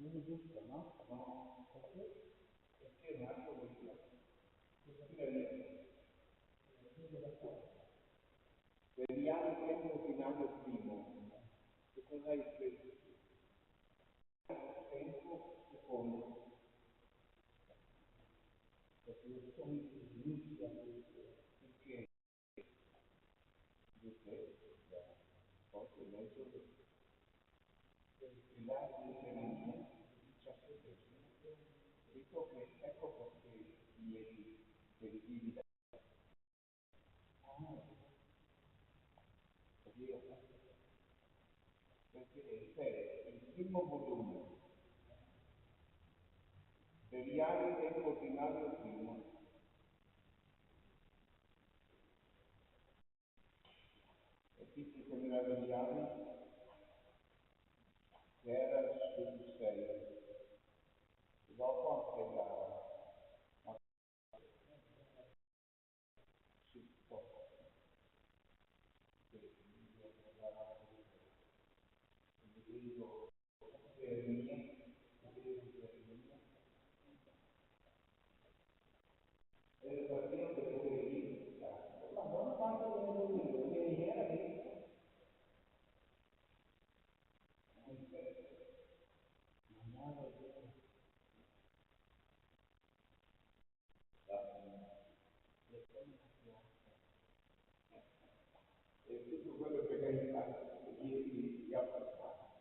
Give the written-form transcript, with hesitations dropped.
Non è giusto, no? No, perché è nato questo? Cosa significa? Vediamo tempo finale primo. Che cosa hai scritto? Tempo secondo. Perché io sono inizia Perché? Perché? Poi ho detto che il lato di Geremia, 17, detto che ecco perché ieri per vivi da Dio, perché c'è il primo volume dell'Iari tempo primario primo, e qui ci si meravigliava che era sugli stelle. Dopo anche la città, che Dio aveva vedo Geremia, vedo Geremia, e il partito che dove lì, ma non quanto ne volevo, ieri era detto, mandava e tutto quello che lei fa, ieri gli ha passato.